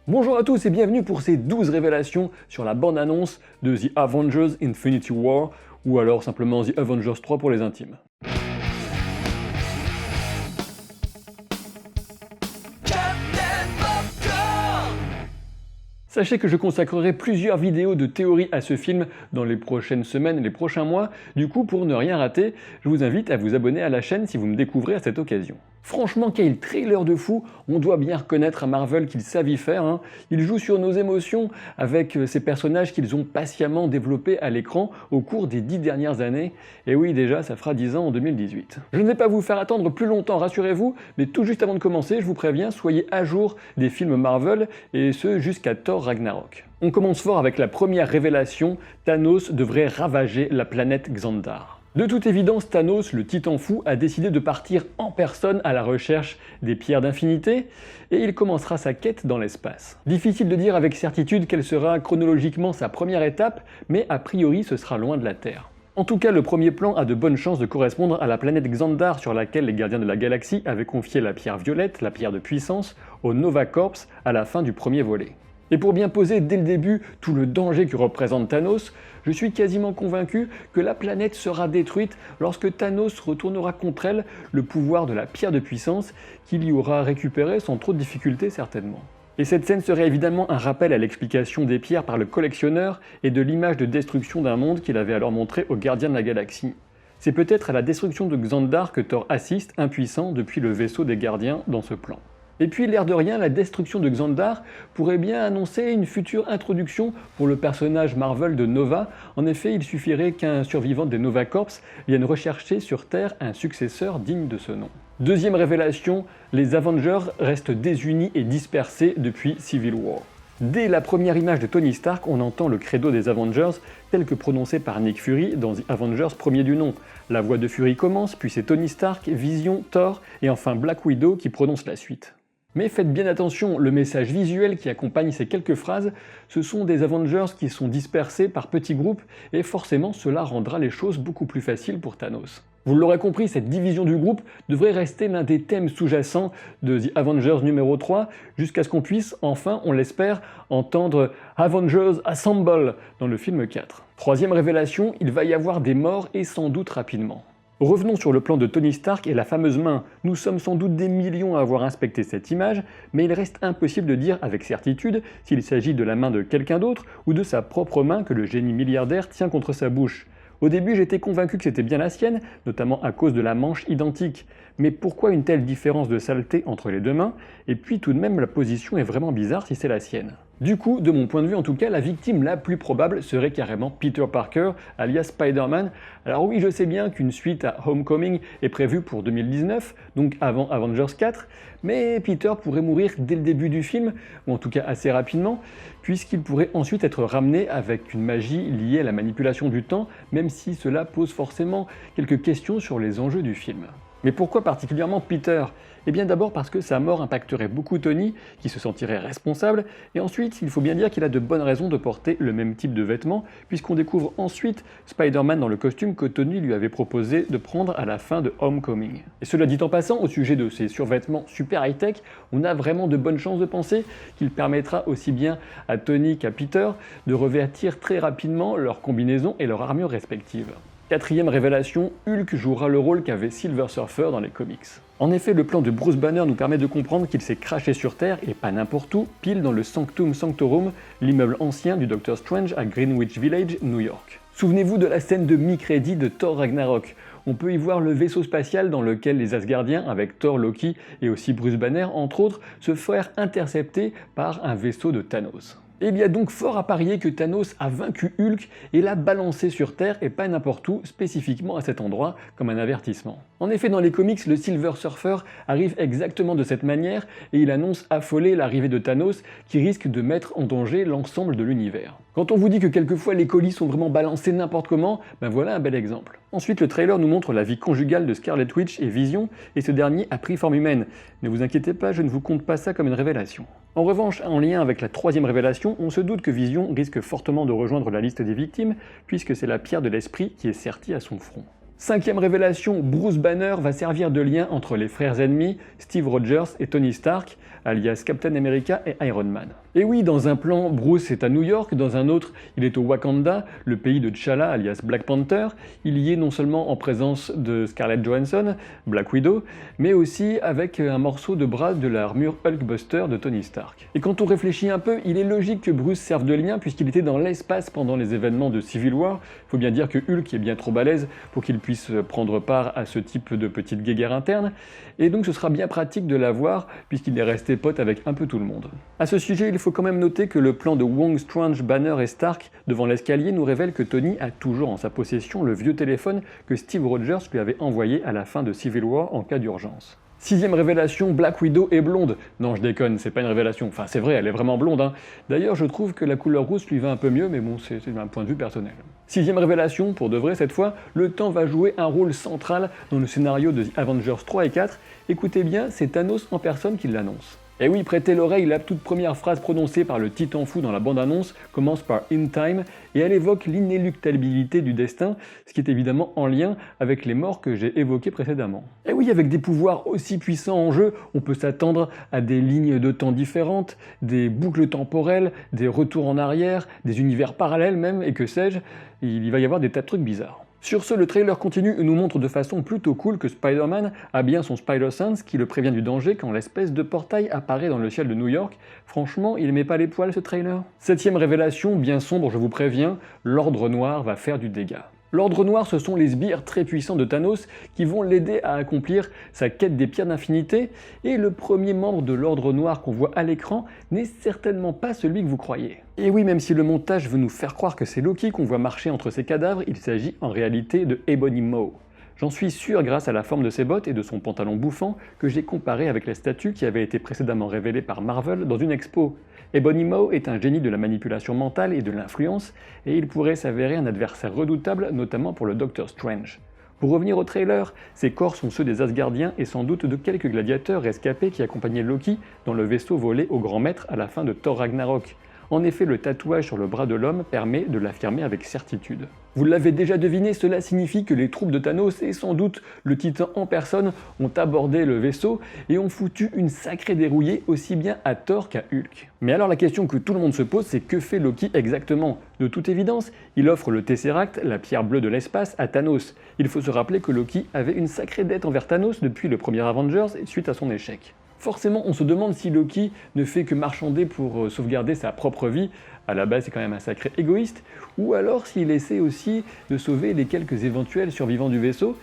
Bonjour à tous et bienvenue pour ces 12 révélations sur la bande-annonce de The Avengers Infinity War, ou alors simplement The Avengers 3 pour les intimes. Sachez que je consacrerai plusieurs vidéos de théorie à ce film dans les prochaines semaines, les prochains mois. Du coup, pour ne rien rater, je vous invite à vous abonner à la chaîne si vous me découvrez à cette occasion. Franchement, quel trailer de fou! On doit bien reconnaître à Marvel qu'ils savent y faire, hein. Ils jouent sur nos émotions avec ces personnages qu'ils ont patiemment développés à l'écran au cours des 10 dernières années. Et oui, déjà, ça fera 10 ans en 2018. Je ne vais pas vous faire attendre plus longtemps, rassurez-vous, mais tout juste avant de commencer, je vous préviens, soyez à jour des films Marvel, et ce jusqu'à Thor Ragnarok. On commence fort avec la première révélation, Thanos devrait ravager la planète Xandar. De toute évidence, Thanos, le titan fou, a décidé de partir en personne à la recherche des pierres d'infinité, et il commencera sa quête dans l'espace. Difficile de dire avec certitude quelle sera chronologiquement sa première étape, mais a priori ce sera loin de la Terre. En tout cas, le premier plan a de bonnes chances de correspondre à la planète Xandar sur laquelle les gardiens de la galaxie avaient confié la pierre violette, la pierre de puissance, au Nova Corps à la fin du premier volet. Et pour bien poser dès le début tout le danger que représente Thanos, je suis quasiment convaincu que la planète sera détruite lorsque Thanos retournera contre elle le pouvoir de la pierre de puissance qu'il y aura récupéré sans trop de difficulté certainement. Et cette scène serait évidemment un rappel à l'explication des pierres par le collectionneur et de l'image de destruction d'un monde qu'il avait alors montré aux gardiens de la galaxie. C'est peut-être à la destruction de Xandar que Thor assiste, impuissant, depuis le vaisseau des gardiens dans ce plan. Et puis, l'air de rien, la destruction de Xandar pourrait bien annoncer une future introduction pour le personnage Marvel de Nova. En effet, il suffirait qu'un survivant des Nova Corps vienne rechercher sur Terre un successeur digne de ce nom. Deuxième révélation, les Avengers restent désunis et dispersés depuis Civil War. Dès la première image de Tony Stark, on entend le credo des Avengers tel que prononcé par Nick Fury dans The Avengers premier du nom. La voix de Fury commence, puis c'est Tony Stark, Vision, Thor et enfin Black Widow qui prononce la suite. Mais faites bien attention, le message visuel qui accompagne ces quelques phrases, ce sont des Avengers qui sont dispersés par petits groupes, et forcément cela rendra les choses beaucoup plus faciles pour Thanos. Vous l'aurez compris, cette division du groupe devrait rester l'un des thèmes sous-jacents de The Avengers numéro 3, jusqu'à ce qu'on puisse enfin, on l'espère, entendre Avengers Assemble dans le film 4. Troisième révélation, il va y avoir des morts et sans doute rapidement. Revenons sur le plan de Tony Stark et la fameuse main. Nous sommes sans doute des millions à avoir inspecté cette image, mais il reste impossible de dire avec certitude s'il s'agit de la main de quelqu'un d'autre ou de sa propre main que le génie milliardaire tient contre sa bouche. Au début, j'étais convaincu que c'était bien la sienne, notamment à cause de la manche identique. Mais pourquoi une telle différence de saleté entre les deux mains? Et puis tout de même, la position est vraiment bizarre si c'est la sienne. Du coup, de mon point de vue en tout cas, la victime la plus probable serait carrément Peter Parker, alias Spider-Man. Alors oui, je sais bien qu'une suite à Homecoming est prévue pour 2019, donc avant Avengers 4, mais Peter pourrait mourir dès le début du film, ou en tout cas assez rapidement, puisqu'il pourrait ensuite être ramené avec une magie liée à la manipulation du temps, même si cela pose forcément quelques questions sur les enjeux du film. Mais pourquoi particulièrement Peter? Eh bien d'abord parce que sa mort impacterait beaucoup Tony, qui se sentirait responsable, et ensuite il faut bien dire qu'il a de bonnes raisons de porter le même type de vêtements, puisqu'on découvre ensuite Spider-Man dans le costume que Tony lui avait proposé de prendre à la fin de Homecoming. Et cela dit en passant, au sujet de ces survêtements super high-tech, on a vraiment de bonnes chances de penser qu'il permettra aussi bien à Tony qu'à Peter de revêtir très rapidement leurs combinaisons et leurs armures respectives. Quatrième révélation, Hulk jouera le rôle qu'avait Silver Surfer dans les comics. En effet, le plan de Bruce Banner nous permet de comprendre qu'il s'est craché sur Terre, et pas n'importe où, pile dans le Sanctum Sanctorum, l'immeuble ancien du Doctor Strange à Greenwich Village, New York. Souvenez-vous de la scène de mi-crédit de Thor Ragnarok. On peut y voir le vaisseau spatial dans lequel les Asgardiens, avec Thor, Loki et aussi Bruce Banner, entre autres, se feront intercepter par un vaisseau de Thanos. Et il y a donc fort à parier que Thanos a vaincu Hulk et l'a balancé sur Terre et pas n'importe où, spécifiquement à cet endroit, comme un avertissement. En effet, dans les comics, le Silver Surfer arrive exactement de cette manière et il annonce affolé l'arrivée de Thanos qui risque de mettre en danger l'ensemble de l'univers. Quand on vous dit que quelquefois les colis sont vraiment balancés n'importe comment, ben voilà un bel exemple. Ensuite, le trailer nous montre la vie conjugale de Scarlet Witch et Vision, et ce dernier a pris forme humaine. Ne vous inquiétez pas, je ne vous compte pas ça comme une révélation. En revanche, en lien avec la troisième révélation, on se doute que Vision risque fortement de rejoindre la liste des victimes, puisque c'est la pierre de l'esprit qui est sertie à son front. Cinquième révélation, Bruce Banner va servir de lien entre les frères ennemis Steve Rogers et Tony Stark, alias Captain America et Iron Man. Et oui, dans un plan, Bruce est à New York, dans un autre, il est au Wakanda, le pays de T'Challa alias Black Panther. Il y est non seulement en présence de Scarlett Johansson, Black Widow, mais aussi avec un morceau de bras de l'armure Hulkbuster de Tony Stark. Et quand on réfléchit un peu, il est logique que Bruce serve de lien puisqu'il était dans l'espace pendant les événements de Civil War. Il faut bien dire que Hulk est bien trop balèze pour qu'il puisse prendre part à ce type de petite guéguerre interne, et donc ce sera bien pratique de l'avoir puisqu'il est resté pote avec un peu tout le monde. À ce sujet, il faut quand même noter que le plan de Wong, Strange, Banner et Stark devant l'escalier nous révèle que Tony a toujours en sa possession le vieux téléphone que Steve Rogers lui avait envoyé à la fin de Civil War en cas d'urgence. Sixième révélation, Black Widow est blonde. Non, je déconne, c'est pas une révélation. Enfin, c'est vrai, elle est vraiment blonde, hein. D'ailleurs, je trouve que la couleur rousse lui va un peu mieux, mais bon, c'est d'un point de vue personnel. Sixième révélation, pour de vrai cette fois, le temps va jouer un rôle central dans le scénario de The Avengers 3 et 4. Écoutez bien, c'est Thanos en personne qui l'annonce. Et oui, prêtez l'oreille, la toute première phrase prononcée par le titan fou dans la bande-annonce commence par « In time » et elle évoque l'inéluctabilité du destin, ce qui est évidemment en lien avec les morts que j'ai évoqués précédemment. Et oui, avec des pouvoirs aussi puissants en jeu, on peut s'attendre à des lignes de temps différentes, des boucles temporelles, des retours en arrière, des univers parallèles même, et que sais-je, il va y avoir des tas de trucs bizarres. Sur ce, le trailer continue et nous montre de façon plutôt cool que Spider-Man a bien son Spider-Sense qui le prévient du danger quand l'espèce de portail apparaît dans le ciel de New York. Franchement, il met pas les poils ce trailer. Septième révélation, bien sombre je vous préviens, l'Ordre Noir va faire du dégât. L'Ordre Noir, ce sont les sbires très puissants de Thanos qui vont l'aider à accomplir sa quête des pierres d'infinité, et le premier membre de l'Ordre Noir qu'on voit à l'écran n'est certainement pas celui que vous croyez. Et oui, même si le montage veut nous faire croire que c'est Loki qu'on voit marcher entre ses cadavres, il s'agit en réalité de Ebony Maw. J'en suis sûr grâce à la forme de ses bottes et de son pantalon bouffant que j'ai comparé avec la statue qui avait été précédemment révélée par Marvel dans une expo. Ebony Maw est un génie de la manipulation mentale et de l'influence, et il pourrait s'avérer un adversaire redoutable, notamment pour le Docteur Strange. Pour revenir au trailer, ces corps sont ceux des Asgardiens et sans doute de quelques gladiateurs rescapés qui accompagnaient Loki dans le vaisseau volé au Grand Maître à la fin de Thor Ragnarok. En effet, le tatouage sur le bras de l'homme permet de l'affirmer avec certitude. Vous l'avez déjà deviné, cela signifie que les troupes de Thanos et sans doute le Titan en personne ont abordé le vaisseau et ont foutu une sacrée dérouillée aussi bien à Thor qu'à Hulk. Mais alors la question que tout le monde se pose, c'est que fait Loki exactement? De toute évidence, il offre le Tesseract, la pierre bleue de l'espace, à Thanos. Il faut se rappeler que Loki avait une sacrée dette envers Thanos depuis le premier Avengers suite à son échec. Forcément, on se demande si Loki ne fait que marchander pour sauvegarder sa propre vie, à la base c'est quand même un sacré égoïste, ou alors s'il essaie aussi de sauver les quelques éventuels survivants du vaisseau,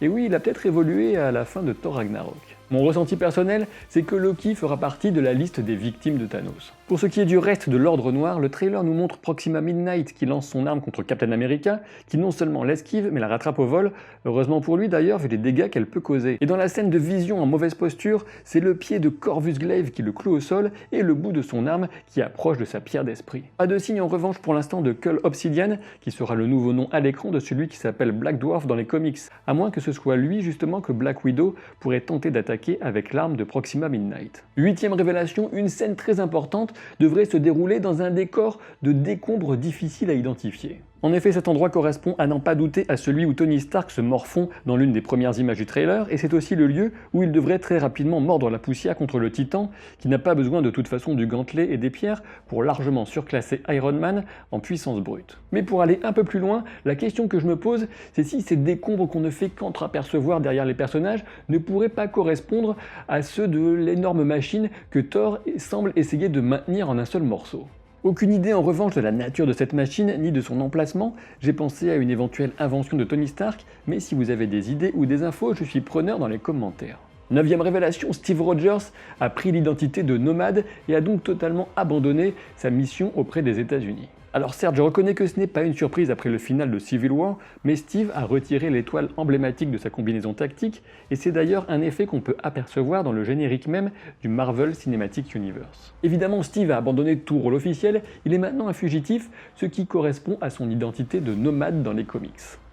et oui, il a peut-être évolué à la fin de Thor Ragnarok. Mon ressenti personnel, c'est que Loki fera partie de la liste des victimes de Thanos. Pour ce qui est du reste de l'Ordre Noir, le trailer nous montre Proxima Midnight qui lance son arme contre Captain America, qui non seulement l'esquive mais la rattrape au vol, heureusement pour lui d'ailleurs vu les dégâts qu'elle peut causer. Et dans la scène de Vision en mauvaise posture, c'est le pied de Corvus Glaive qui le cloue au sol et le bout de son arme qui approche de sa pierre d'esprit. Pas de signe en revanche pour l'instant de Cull Obsidian, qui sera le nouveau nom à l'écran de celui qui s'appelle Black Dwarf dans les comics, à moins que ce soit lui justement que Black Widow pourrait tenter d'attaquer avec l'arme de Proxima Midnight. Huitième révélation, une scène très importante devrait se dérouler dans un décor de décombres difficiles à identifier. En effet, cet endroit correspond à n'en pas douter à celui où Tony Stark se morfond dans l'une des premières images du trailer, et c'est aussi le lieu où il devrait très rapidement mordre la poussière contre le Titan, qui n'a pas besoin de toute façon du gantelet et des pierres pour largement surclasser Iron Man en puissance brute. Mais pour aller un peu plus loin, la question que je me pose, c'est si ces décombres qu'on ne fait qu'entreapercevoir derrière les personnages ne pourraient pas correspondre à ceux de l'énorme machine que Thor semble essayer de maintenir en un seul morceau. Aucune idée en revanche de la nature de cette machine ni de son emplacement, j'ai pensé à une éventuelle invention de Tony Stark, mais si vous avez des idées ou des infos, je suis preneur dans les commentaires. Neuvième révélation, Steve Rogers a pris l'identité de nomade et a donc totalement abandonné sa mission auprès des États-Unis. Alors certes, je reconnais que ce n'est pas une surprise après le final de Civil War, mais Steve a retiré l'étoile emblématique de sa combinaison tactique, et c'est d'ailleurs un effet qu'on peut apercevoir dans le générique même du Marvel Cinematic Universe. Évidemment, Steve a abandonné tout rôle officiel, il est maintenant un fugitif, ce qui correspond à son identité de nomade dans les comics.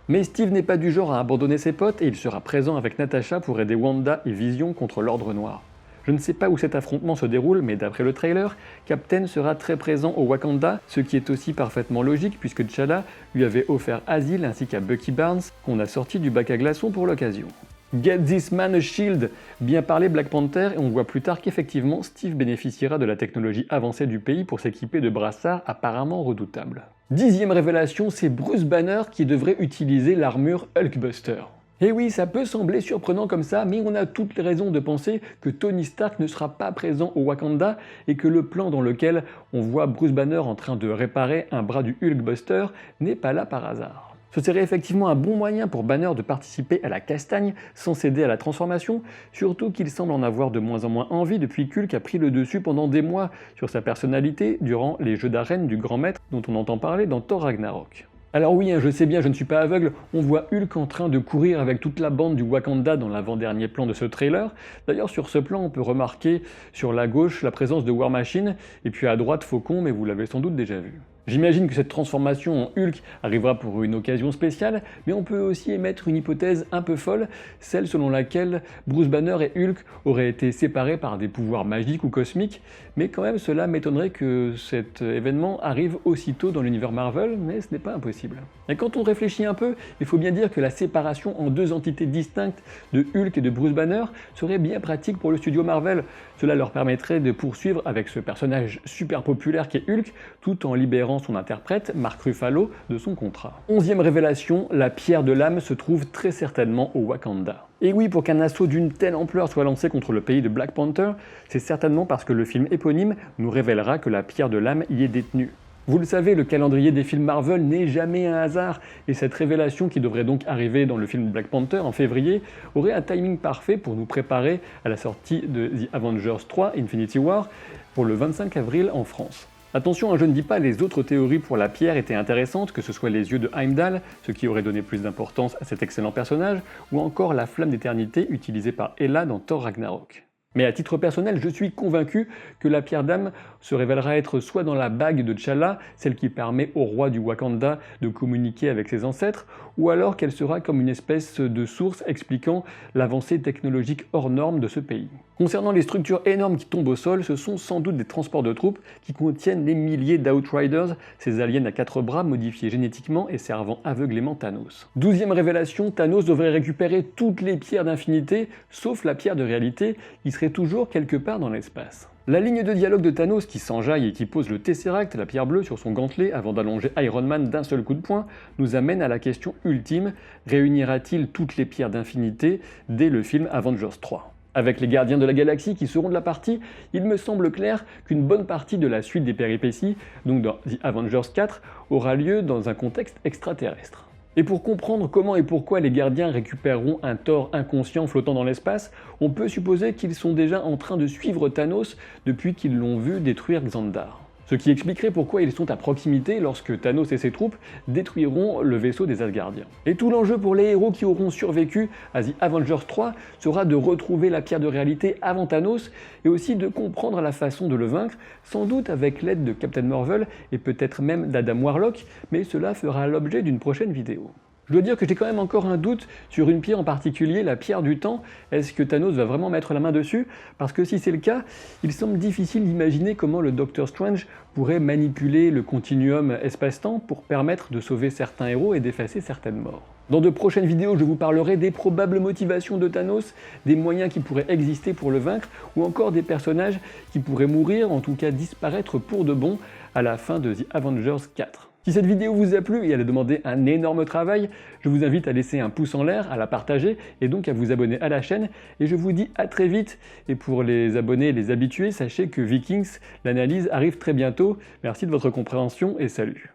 Mais Steve n'est pas du genre à abandonner ses potes et il sera présent avec Natasha pour aider Wanda et Vision contre l'Ordre Noir. Je ne sais pas où cet affrontement se déroule, mais d'après le trailer, Captain sera très présent au Wakanda, ce qui est aussi parfaitement logique puisque T'Challa lui avait offert asile ainsi qu'à Bucky Barnes, qu'on a sorti du bac à glaçons pour l'occasion. Get this man a shield, bien parlé Black Panther, et on voit plus tard qu'effectivement Steve bénéficiera de la technologie avancée du pays pour s'équiper de brassards apparemment redoutables. 10e révélation, c'est Bruce Banner qui devrait utiliser l'armure Hulkbuster. Et oui, ça peut sembler surprenant comme ça, mais on a toutes les raisons de penser que Tony Stark ne sera pas présent au Wakanda et que le plan dans lequel on voit Bruce Banner en train de réparer un bras du Hulkbuster n'est pas là par hasard. Ce serait effectivement un bon moyen pour Banner de participer à la castagne sans céder à la transformation, surtout qu'il semble en avoir de moins en moins envie depuis qu'Hulk a pris le dessus pendant des mois sur sa personnalité durant les jeux d'arène du grand maître dont on entend parler dans Thor Ragnarok. Alors oui, je sais bien, je ne suis pas aveugle, on voit Hulk en train de courir avec toute la bande du Wakanda dans l'avant-dernier plan de ce trailer. D'ailleurs sur ce plan on peut remarquer sur la gauche la présence de War Machine, et puis à droite Faucon, mais vous l'avez sans doute déjà vu. J'imagine que cette transformation en Hulk arrivera pour une occasion spéciale, mais on peut aussi émettre une hypothèse un peu folle, celle selon laquelle Bruce Banner et Hulk auraient été séparés par des pouvoirs magiques ou cosmiques, mais quand même cela m'étonnerait que cet événement arrive aussitôt dans l'univers Marvel, mais ce n'est pas impossible. Et quand on réfléchit un peu, il faut bien dire que la séparation en deux entités distinctes de Hulk et de Bruce Banner serait bien pratique pour le studio Marvel. Cela leur permettrait de poursuivre avec ce personnage super populaire qu'est Hulk, tout en libérant son interprète, Mark Ruffalo, de son contrat. 11e révélation, la pierre de l'âme se trouve très certainement au Wakanda. Et oui, pour qu'un assaut d'une telle ampleur soit lancé contre le pays de Black Panther, c'est certainement parce que le film éponyme nous révélera que la pierre de l'âme y est détenue. Vous le savez, le calendrier des films Marvel n'est jamais un hasard, et cette révélation qui devrait donc arriver dans le film Black Panther en février aurait un timing parfait pour nous préparer à la sortie de The Avengers 3 Infinity War pour le 25 avril en France. Attention, je ne dis pas les autres théories pour la pierre étaient intéressantes, que ce soit les yeux de Heimdall, ce qui aurait donné plus d'importance à cet excellent personnage, ou encore la flamme d'éternité utilisée par Hela dans Thor Ragnarok. Mais à titre personnel, je suis convaincu que la pierre d'âme se révélera être soit dans la bague de T'Challa, celle qui permet au roi du Wakanda de communiquer avec ses ancêtres, ou alors qu'elle sera comme une espèce de source expliquant l'avancée technologique hors norme de ce pays. Concernant les structures énormes qui tombent au sol, ce sont sans doute des transports de troupes qui contiennent les milliers d'Outriders, ces aliens à 4 bras modifiés génétiquement et servant aveuglément Thanos. 12e révélation, Thanos devrait récupérer toutes les pierres d'infinité, sauf la pierre de réalité, qui serait toujours quelque part dans l'espace. La ligne de dialogue de Thanos qui s'enjaille et qui pose le Tesseract, la pierre bleue, sur son gantelet avant d'allonger Iron Man d'un seul coup de poing, nous amène à la question ultime, réunira-t-il toutes les pierres d'infinité dès le film Avengers 3 ? Avec les Gardiens de la Galaxie qui seront de la partie, il me semble clair qu'une bonne partie de la suite des péripéties, donc dans The Avengers 4, aura lieu dans un contexte extraterrestre. Et pour comprendre comment et pourquoi les gardiens récupéreront un Thor inconscient flottant dans l'espace, on peut supposer qu'ils sont déjà en train de suivre Thanos depuis qu'ils l'ont vu détruire Xandar. Ce qui expliquerait pourquoi ils sont à proximité lorsque Thanos et ses troupes détruiront le vaisseau des Asgardiens. Et tout l'enjeu pour les héros qui auront survécu à The Avengers 3 sera de retrouver la pierre de réalité avant Thanos et aussi de comprendre la façon de le vaincre, sans doute avec l'aide de Captain Marvel et peut-être même d'Adam Warlock, mais cela fera l'objet d'une prochaine vidéo. Je dois dire que j'ai quand même encore un doute sur une pierre en particulier, la pierre du temps. Est-ce que Thanos va vraiment mettre la main dessus? Parce que si c'est le cas, il semble difficile d'imaginer comment le Docteur Strange pourrait manipuler le continuum espace-temps pour permettre de sauver certains héros et d'effacer certaines morts. Dans de prochaines vidéos, je vous parlerai des probables motivations de Thanos, des moyens qui pourraient exister pour le vaincre, ou encore des personnages qui pourraient mourir, en tout cas disparaître pour de bon, à la fin de The Avengers 4. Si cette vidéo vous a plu et elle a demandé un énorme travail, je vous invite à laisser un pouce en l'air, à la partager et donc à vous abonner à la chaîne. Et je vous dis à très vite. Et pour les abonnés et les habitués, sachez que Vikings, l'analyse arrive très bientôt. Merci de votre compréhension et salut.